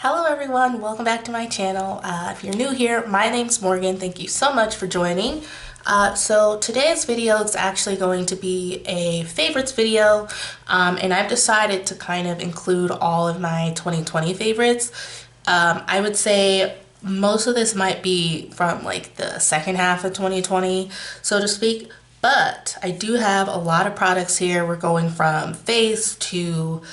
Hello everyone, welcome back to my channel. If you're new here, my name's Morgan. Thank you so much for joining. So today's video is actually going to be a favorites video, and I've decided to kind of include all of my 2020 favorites. I would say most of this might be from like the second half of 2020, so to speak, but I do have a lot of products here. We're going from face to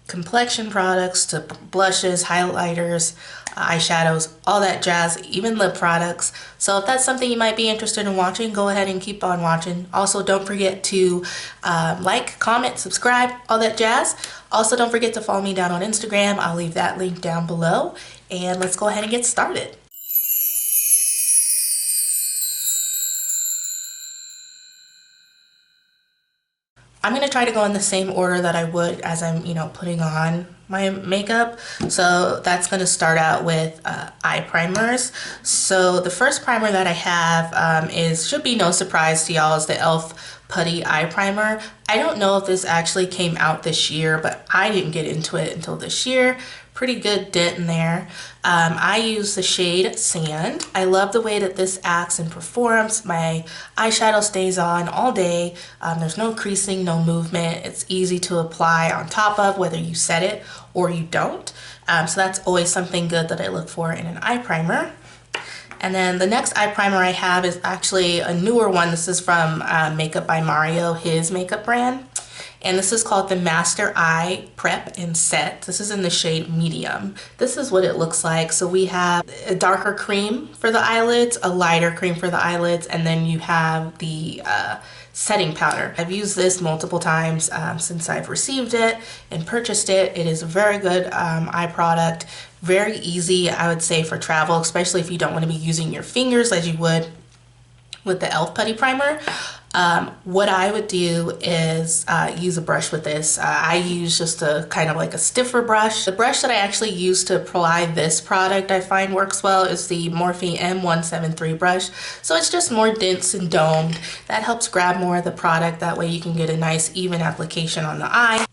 complexion products to blushes, highlighters, eyeshadows, all that jazz, even lip products. So if that's something you might be interested in watching, go ahead and keep on watching. Also, don't forget to like, comment, subscribe, all that jazz. Also, don't forget to follow me down on Instagram. I'll leave that link down below. And let's go ahead and get started. I'm going to try to go in the same order that I would as I'm, putting on my makeup. So that's going to start out with eye primers. So the first primer that I have should be no surprise to y'all, is the e.l.f. Putty Eye Primer. I don't know if this actually came out this year, but I didn't get into it until this year. Pretty good dent in there. I use the shade Sand. I love the way that this acts and performs. My eyeshadow stays on all day. There's no creasing, no movement. It's easy to apply on top of, whether you set it or you don't. So that's always something good that I look for in an eye primer. And then the next eye primer I have is actually a newer one. This is from Makeup by Mario, his makeup brand. And this is called the Master Eye Prep and Set. This is in the shade Medium. This is what it looks like. So we have a darker cream for the eyelids, a lighter cream for the eyelids, and then you have the setting powder. I've used this multiple times since I've received it and purchased it. It is a very good eye product. Very easy, I would say, for travel, especially if you don't want to be using your fingers as you would with the e.l.f. Putty Primer. What I would do is use a brush with this. I use just a kind of like a stiffer brush. The brush that I actually use to apply this product I find works well is the Morphe M173 brush. So it's just more dense and domed. That helps grab more of the product. That way you can get a nice even application on the eye.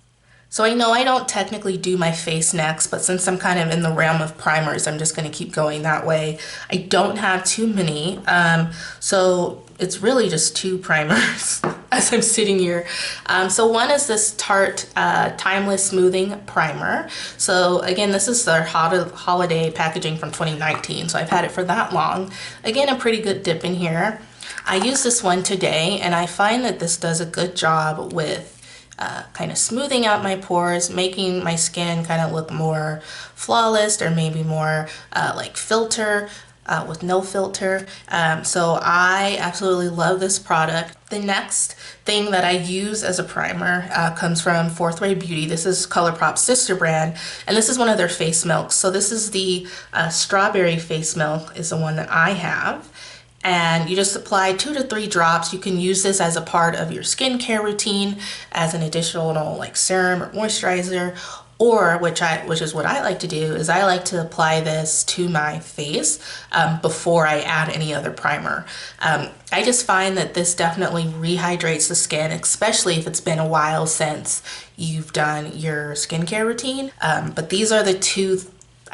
So I know I don't technically do my face next, but since I'm kind of in the realm of primers, I'm just going to keep going that way. I don't have too many, so it's really just two primers as I'm sitting here. So one is this Tarte Timeless Smoothing Primer. So again, this is their holiday packaging from 2019, so I've had it for that long. Again, a pretty good dip in here. I use this one today, and I find that this does a good job with kind of smoothing out my pores, making my skin kind of look more flawless, or maybe more like filter with no filter. So I absolutely love this product. The next thing that I use as a primer comes from Fourth Way Beauty. This is ColourPop's sister brand, and this is one of their face milks. So this is the strawberry face milk is the one that I have. And you just apply 2 to 3 drops. You can use this as a part of your skincare routine as an additional like serum or moisturizer, or which is what I like to do, is I like to apply this to my face before I add any other primer. I just find that this definitely rehydrates the skin, especially if it's been a while since you've done your skincare routine. But these are the two,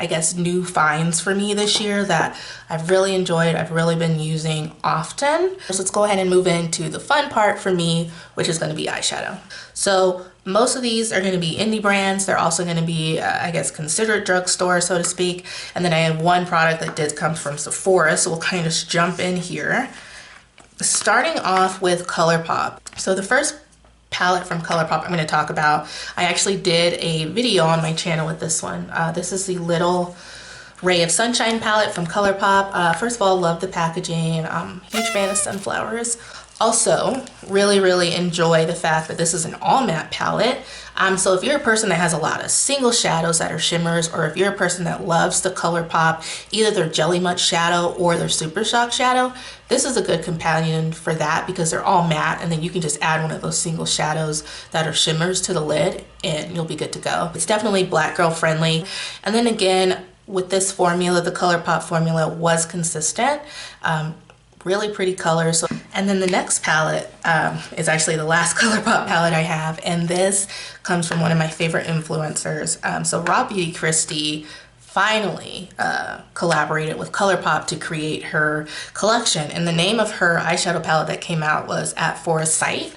I guess, new finds for me this year that I've really enjoyed, I've really been using often. So let's go ahead and move into the fun part for me, which is going to be eyeshadow. So most of these are going to be indie brands. They're also going to be, I guess, considered drugstore, so to speak. And then I have one product that did come from Sephora, so we'll kind of just jump in here. Starting off with ColourPop. So the first palette from ColourPop I'm going to talk about, I actually did a video on my channel with this one. This is the Little Ray of Sunshine palette from ColourPop. First of all, love the packaging. Huge fan of sunflowers. Also, really enjoy the fact that this is an all matte palette. So if you're a person that has a lot of single shadows that are shimmers, or if you're a person that loves the ColourPop, either their Jelly Much shadow or their Super Shock shadow, this is a good companion for that, because they're all matte, and then you can just add one of those single shadows that are shimmers to the lid and you'll be good to go. It's definitely black girl friendly. And then again, with this formula, the ColourPop formula was consistent. Really pretty colors. And then the next palette is actually the last ColourPop palette I have, and this comes from one of my favorite influencers. So Raw Beauty Christie finally collaborated with ColourPop to create her collection. And the name of her eyeshadow palette that came out was At Forest Sight.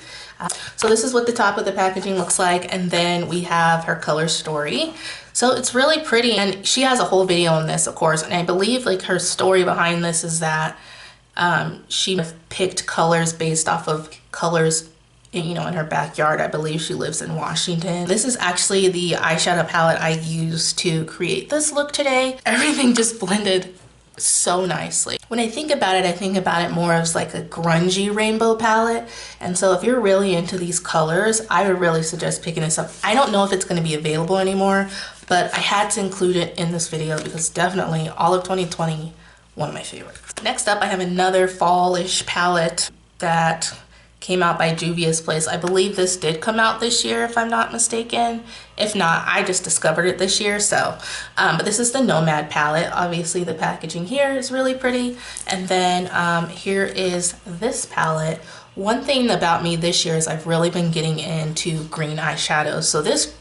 So this is what the top of the packaging looks like, and then we have her color story. So it's really pretty, and she has a whole video on this, of course, and I believe like her story behind this is that she picked colors based off of colors in her backyard. I believe she lives in Washington. This is actually the eyeshadow palette I used to create this look today. Everything just blended so nicely. When I think about it more as like a grungy rainbow palette. And so if you're really into these colors, I would really suggest picking this up. I don't know if it's going to be available anymore, but I had to include it in this video because definitely all of 2020, one of my favorites. Next up, I have another fallish palette that came out by Juvia's Place. I believe this did come out this year, if I'm not mistaken. If not, I just discovered it this year. So, but this is the Nomad palette. Obviously, the packaging here is really pretty. And then here is this palette. One thing about me this year is I've really been getting into green eyeshadows. So this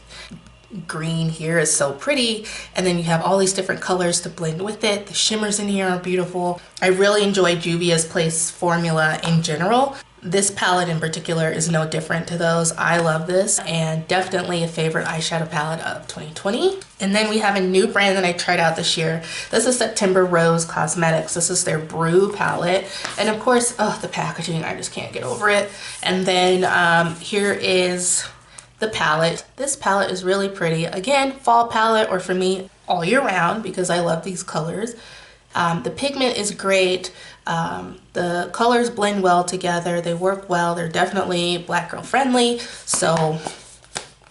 green here is so pretty, and then you have all these different colors to blend with it. The shimmers in here are beautiful. I really enjoy Juvia's Place formula in general. This palette in particular is no different to those. I love this, and definitely a favorite eyeshadow palette of 2020. And then we have a new brand that I tried out this year. This is September Rose Cosmetics. This is their Brew palette. And of course, oh, the packaging, I just can't get over it. And then here is the palette. This palette is really pretty. Again, fall palette, or for me, all year round, because I love these colors. The pigment is great. The colors blend well together. They work well. They're definitely Black girl friendly. So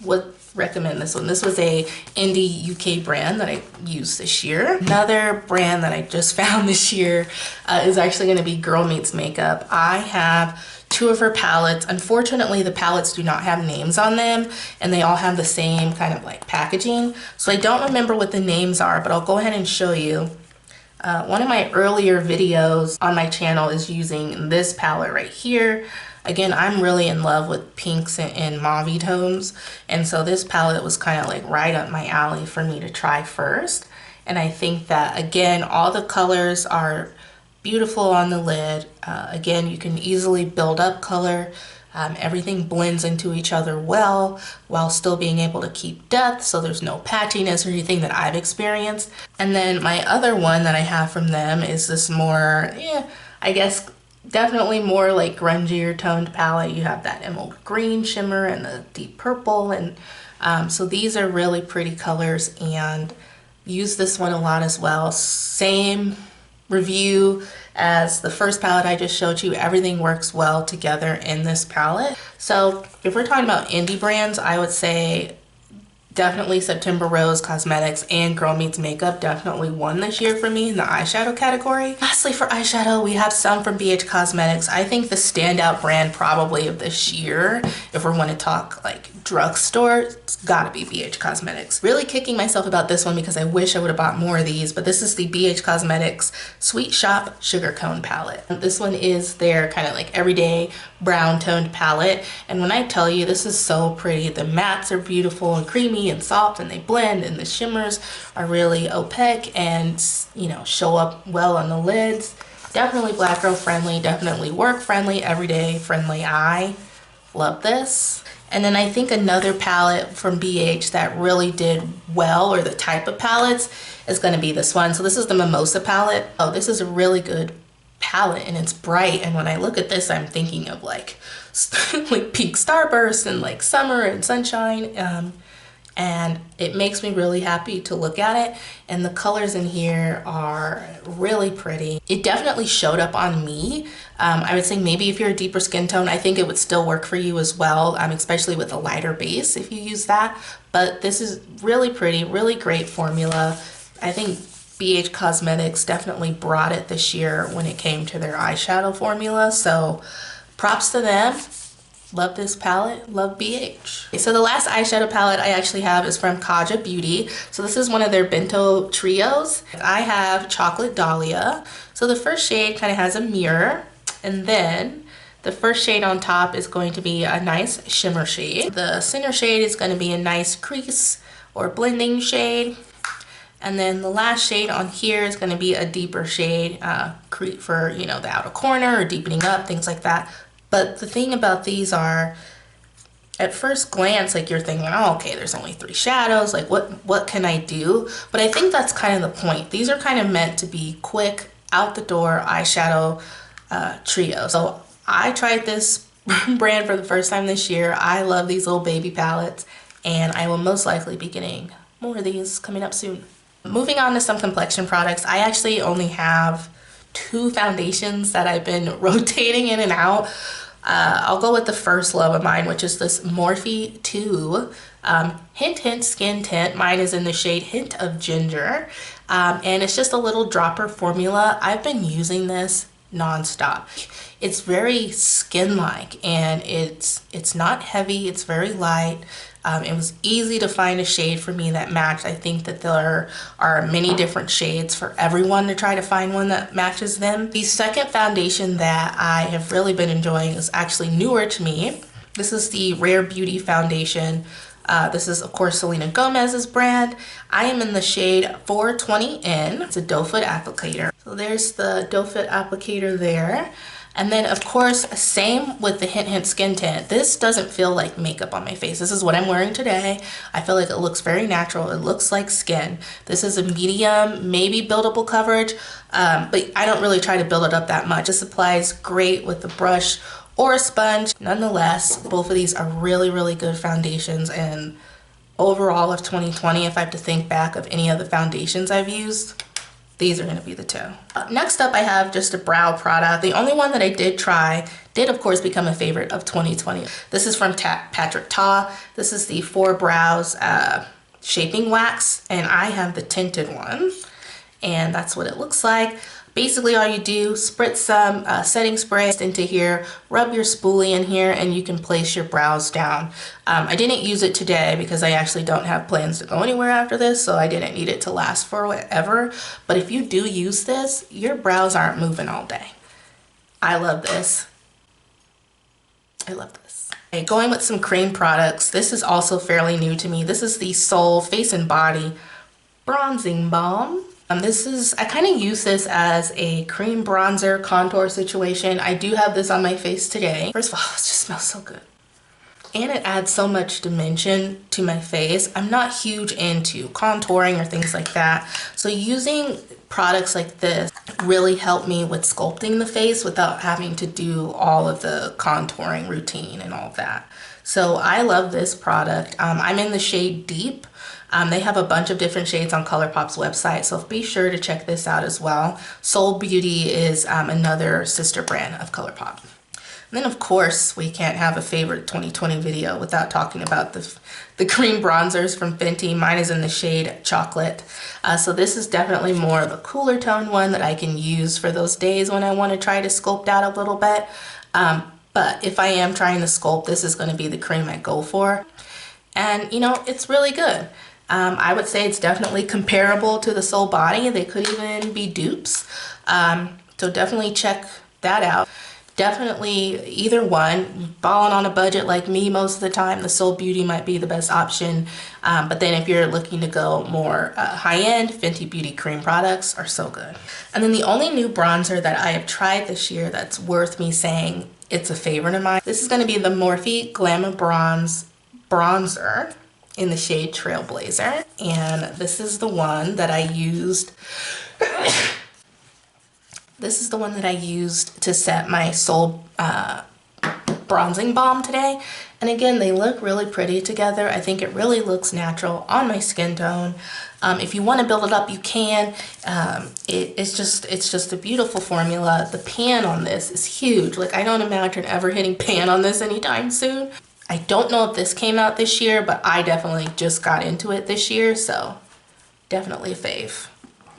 would recommend this one. This was a indie UK brand that I used this year. Another brand that I just found this year is actually going to be Girl Meets Makeup. I have two of her palettes. Unfortunately, the palettes do not have names on them, and they all have the same kind of like packaging. So I don't remember what the names are, but I'll go ahead and show you. One of my earlier videos on my channel is using this palette right here. Again, I'm really in love with pinks and mauve tones, and so this palette was kind of like right up my alley for me to try first. And I think that, again, all the colors are beautiful on the lid. Again, you can easily build up color. Everything blends into each other well while still being able to keep depth, so there's no patchiness or anything that I've experienced. And then my other one that I have from them is this more, I guess definitely more like grungier toned palette. You have that emerald green shimmer and the deep purple, and so these are really pretty colors, and use this one a lot as well. Same review as the first palette I just showed you. Everything works well together in this palette. So if we're talking about indie brands, I would say definitely September Rose Cosmetics and Girl Meets Makeup definitely won this year for me in the eyeshadow category. Lastly, for eyeshadow, we have some from BH Cosmetics. I think the standout brand probably of this year, if we want to talk like drugstore, it's gotta be BH Cosmetics. Really kicking myself about this one because I wish I would have bought more of these, but this is the BH Cosmetics Sweet Shop Sugar Cone palette. This one is their kind of like everyday brown toned palette, and when I tell you, this is so pretty. The mattes are beautiful and creamy and soft, and they blend, and the shimmers are really opaque and, you know, show up well on the lids. Definitely Black girl friendly, definitely work friendly, everyday friendly. I love this. And then I think another palette from BH that really did well, or the type of palettes, is going to be this one. So this is the Mimosa palette. Oh, this is a really good palette, and it's bright, and when I look at this, I'm thinking of like like peak starburst and like summer and sunshine, and it makes me really happy to look at it. And the colors in here are really pretty. It definitely showed up on me. I would say maybe if you're a deeper skin tone, I think it would still work for you as well, especially with a lighter base if you use that. But this is really pretty, really great formula. I think BH Cosmetics definitely brought it this year when it came to their eyeshadow formula, so props to them. Love this palette, love BH. So the last eyeshadow palette I actually have is from Kaja Beauty. So this is one of their bento trios. I have Chocolate Dahlia. So the first shade kind of has a mirror, and then the first shade on top is going to be a nice shimmer shade. The center shade is going to be a nice crease or blending shade. And then the last shade on here is going to be a deeper shade for, you know, the outer corner or deepening up, things like that. But the thing about these are, at first glance, like you're thinking, oh, okay, there's only 3 shadows. Like what can I do? But I think that's kind of the point. These are kind of meant to be quick, out the door eyeshadow trio. So I tried this brand for the first time this year. I love these little baby palettes, and I will most likely be getting more of these coming up soon. Moving on to some complexion products, I actually only have 2 foundations that I've been rotating in and out. I'll go with the first love of mine, which is this Morphe 2 Hint Skin Tint. Mine is in the shade Hint of Ginger, and it's just a little dropper formula. I've been using this non-stop. It's very skin-like, and it's not heavy, it's very light. It was easy to find a shade for me that matched. I think that there are many different shades for everyone to try to find one that matches them. The second foundation that I have really been enjoying is actually newer to me. This is the Rare Beauty foundation. This is, of course, Selena Gomez's brand. I am in the shade 420N. It's a doe foot applicator. So there's the doe foot applicator there. And then, of course, same with the Hint Skin Tint. This doesn't feel like makeup on my face. This is what I'm wearing today. I feel like it looks very natural. It looks like skin. This is a medium, maybe buildable coverage, but I don't really try to build it up that much. This applies great with a brush or a sponge. Nonetheless, both of these are really, really good foundations, and overall of 2020, if I have to think back of any of the foundations I've used, these are going to be the 2. Next up, I have just a brow product. The only one that I did try did, of course, become a favorite of 2020. This is from Patrick Ta. This is the 4 Brows Shaping Wax, and I have the tinted one, and that's what it looks like. Basically, all you do, spritz some setting spray into here, rub your spoolie in here, and you can place your brows down. I didn't use it today because I actually don't have plans to go anywhere after this, so I didn't need it to last forever. But if you do use this, your brows aren't moving all day. I love this. I love this. Okay, going with some cream products. This is also fairly new to me. This is the Sol Face and Body Bronzing Balm. I kind of use this as a cream bronzer contour situation. I do have this on my face today. First of all, it just smells so good. And it adds so much dimension to my face. I'm not huge into contouring or things like that. So using products like this really help me with sculpting the face without having to do all of the contouring routine and all of that. So I love this product. I'm in the shade Deep. They have a bunch of different shades on ColourPop's website, so be sure to check this out as well. Soul Beauty is another sister brand of ColourPop. And then, of course, we can't have a favorite 2020 video without talking about the cream bronzers from Fenty. Mine is in the shade Chocolate. So this is definitely more of a cooler tone one that I can use for those days when I want to try to sculpt out a little bit. But if I am trying to sculpt, this is going to be the cream I go for. And, you know, it's really good. I would say it's definitely comparable to the Soul Body. They could even be dupes. So definitely check that out. Definitely either one. Balling on a budget like me most of the time, the Soul Beauty might be the best option. But then if you're looking to go more high-end, Fenty Beauty cream products are so good. And then the only new bronzer that I have tried this year that's worth me saying it's a favorite of mine, this is going to be the Morphe Glamour Bronze Bronzer in the shade Trailblazer, and this is the one that I used. This is the one that I used to set my Soul bronzing balm today. And again, they look really pretty together. I think it really looks natural on my skin tone. If you want to build it up, you can. It's just a beautiful formula. The pan on this is huge. Like, I don't imagine ever hitting pan on this anytime soon. I don't know if this came out this year, but I definitely just got into it this year, so definitely a fave.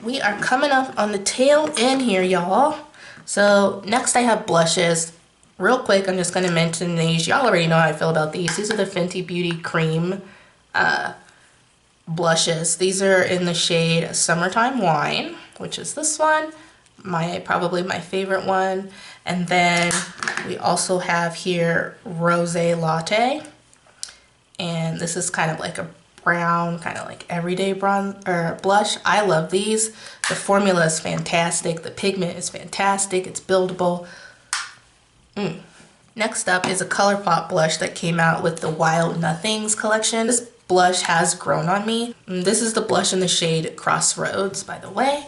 We are coming up on the tail end here, y'all. So next I have blushes. Real quick, I'm just going to mention these. Y'all already know how I feel about these. These are the Fenty Beauty Cream blushes. These are in the shade Summertime Wine, which is this one. Probably my favorite one. And then we also have here Rosé Latte, and this is kind of like a brown, kind of like everyday bronze or blush. I love these. The formula is fantastic. The pigment is fantastic. It's buildable. Next up is a ColourPop blush that came out with the Wild Nothings collection. This blush has grown on me. This is the blush in the shade Crossroads, by the way.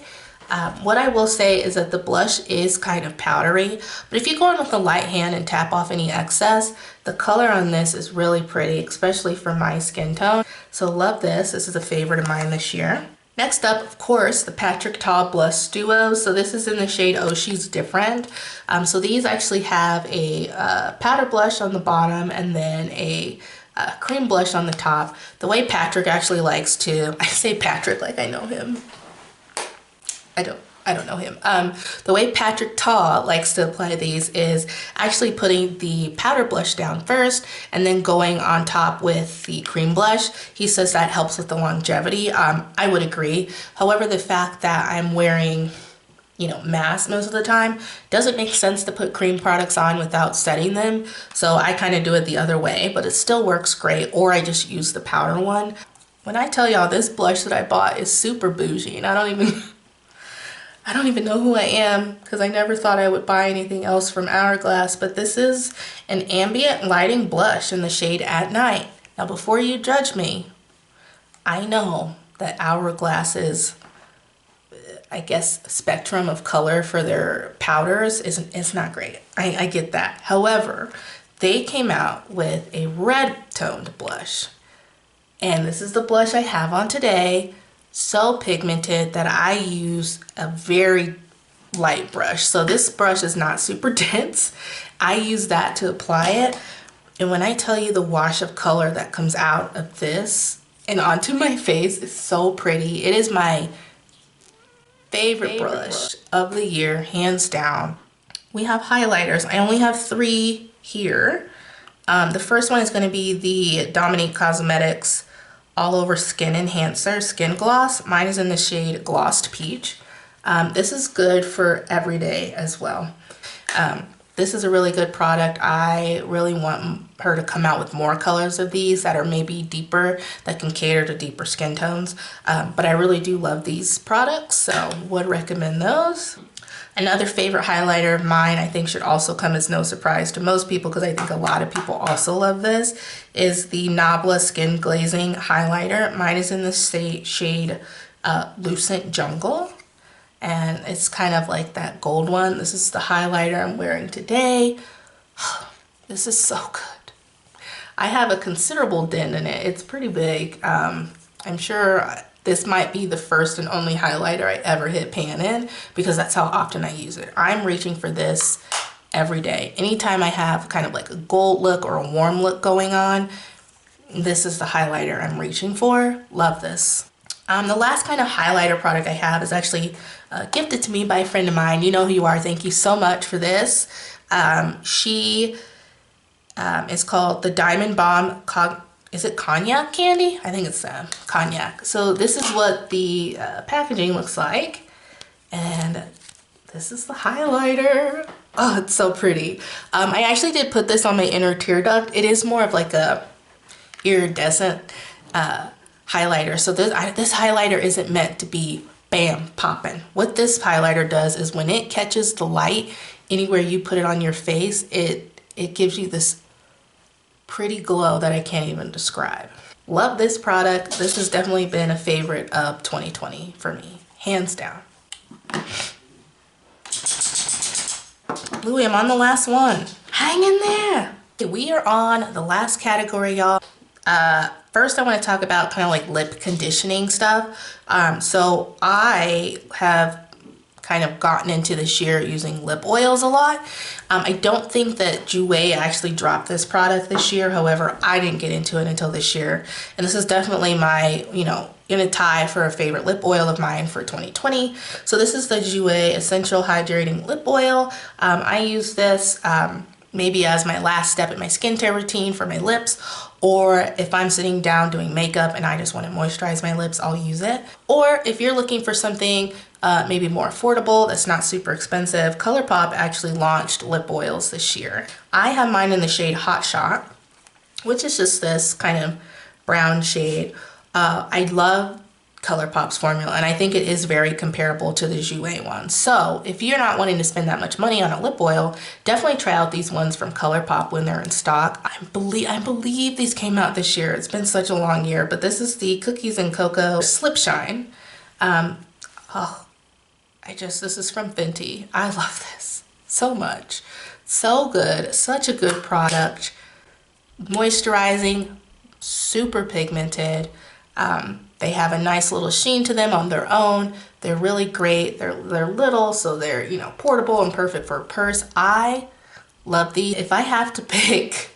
What I will say is that the blush is kind of powdery, but if you go in with a light hand and tap off any excess, the color on this is really pretty, especially for my skin tone. So love this. This is a favorite of mine this year. Next up, of course, the Patrick Ta Blush Duo. So this is in the shade Oh She's Different. So these actually have a powder blush on the bottom and then a cream blush on the top. The way Patrick actually likes to, I say Patrick like I know him. I don't know him. The way Patrick Ta likes to apply these is actually putting the powder blush down first and then going on top with the cream blush. He says that helps with the longevity. I would agree. However, the fact that I'm wearing, you know, mask most of the time, doesn't make sense to put cream products on without setting them. So I kind of do it the other way, but it still works great. Or I just use the powder one. When I tell y'all this blush that I bought is super bougie, and I don't even know who I am because I never thought I would buy anything else from Hourglass, but this is an ambient lighting blush in the shade At Night. Now, before you judge me, I know that Hourglass's, I guess, spectrum of color for their powders is not great. I get that. However, they came out with a red toned blush, and this is the blush I have on today. So pigmented that I use a very light brush. So this brush is not super dense. I use that to apply it. And when I tell you the wash of color that comes out of this and onto my face is so pretty. It is my favorite brush of the year, hands down. We have highlighters. I only have 3 here. The first one is going to be the Dominique Cosmetics All Over Skin Enhancer Skin Gloss. Mine is in the shade Glossed Peach. This is good for every day as well. This is a really good product. I really want her to come out with more colors of these that are maybe deeper, that can cater to deeper skin tones. But I really do love these products, so would recommend those. Another favorite highlighter of mine, I think should also come as no surprise to most people because I think a lot of people also love this, is the Nabla Skin Glazing Highlighter. Mine is in the shade Lucent Jungle, and it's kind of like that gold one. This is the highlighter I'm wearing today. This is so good. I have a considerable dent in it. It's pretty big. I'm sure this might be the first and only highlighter I ever hit pan in because that's how often I use it. I'm reaching for this every day. Anytime I have kind of like a gold look or a warm look going on, this is the highlighter I'm reaching for. Love this. The last kind of highlighter product I have is actually gifted to me by a friend of mine. You know who you are. Thank you so much for this. She is called the Diamond Bomb. Is it cognac candy? I think it's cognac. So this is what the packaging looks like. And this is the highlighter. Oh, it's so pretty. I actually did put this on my inner tear duct. It is more of like a iridescent highlighter. So this highlighter isn't meant to be bam, popping. What this highlighter does is when it catches the light anywhere you put it on your face, it gives you this pretty glow that I can't even describe. Love this product. This has definitely been a favorite of 2020 for me, hands down. Louie, I'm on the last one. Hang in there. We are on the last category, y'all. First, I want to talk about kind of like lip conditioning stuff. So I have kind of gotten into this year using lip oils a lot. I don't think that Jouer actually dropped this product this year. However, I didn't get into it until this year. And this is definitely my, in a tie for a favorite lip oil of mine for 2020. So this is the Jouer Essential Hydrating Lip Oil. I use this maybe as my last step in my skincare routine for my lips, or if I'm sitting down doing makeup and I just want to moisturize my lips, I'll use it. Or if you're looking for something maybe more affordable, that's not super expensive, ColourPop actually launched lip oils this year. I have mine in the shade Hot Shot, which is just this kind of brown shade. I love ColourPop's formula, and I think it is very comparable to the Jouer one. So if you're not wanting to spend that much money on a lip oil, definitely try out these ones from ColourPop when they're in stock. I believe these came out this year. It's been such a long year, but this is the Cookies and Cocoa Slip Shine. This is from Fenty. I love this so much. So good, such a good product. Moisturizing, super pigmented. They have a nice little sheen to them on their own. They're really great. They're little, so they're, you know, portable and perfect for a purse. I love these. If I have to pick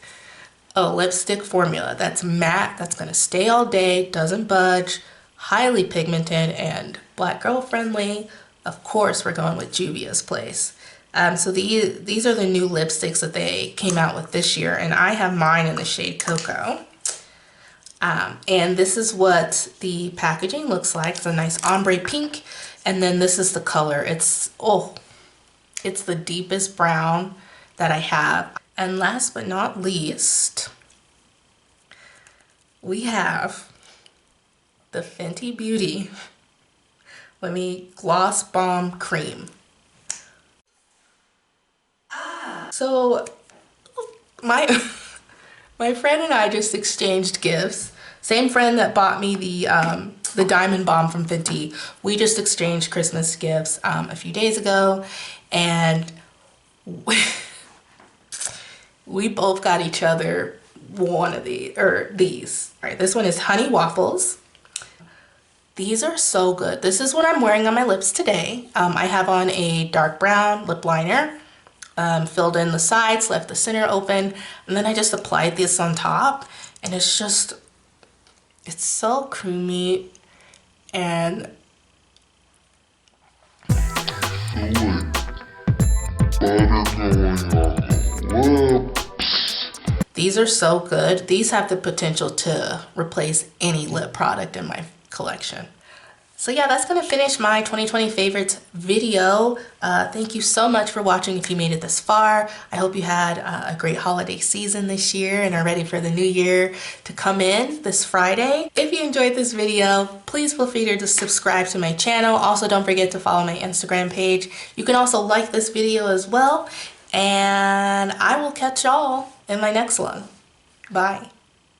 a lipstick formula that's matte, that's gonna stay all day, doesn't budge, highly pigmented, and black girl friendly, of course we're going with Juvia's Place. So these are the new lipsticks that they came out with this year, and I have mine in the shade Cocoa. And this is what the packaging looks like. It's a nice ombre pink, and then this is the color. It's the deepest brown that I have. And last but not least, we have the Fenty Beauty Let Me Gloss Bomb Cream. So my friend and I just exchanged gifts. Same friend that bought me the Diamond Bomb from Fenty. We just exchanged Christmas gifts a few days ago, and we both got each other one of these. All right, this one is Honey Waffles. These are so good. This is what I'm wearing on my lips today. I have on a dark brown lip liner. Filled in the sides, left the center open, and then I just applied this on top, and it's so creamy and these are so good. These have the potential to replace any lip product in my collection. So yeah, that's gonna finish my 2020 favorites video. Thank you so much for watching if you made it this far. I hope you had a great holiday season this year and are ready for the new year to come in this Friday. If you enjoyed this video, please feel free to subscribe to my channel. Also, don't forget to follow my Instagram page. You can also like this video as well. And I will catch y'all in my next one. Bye.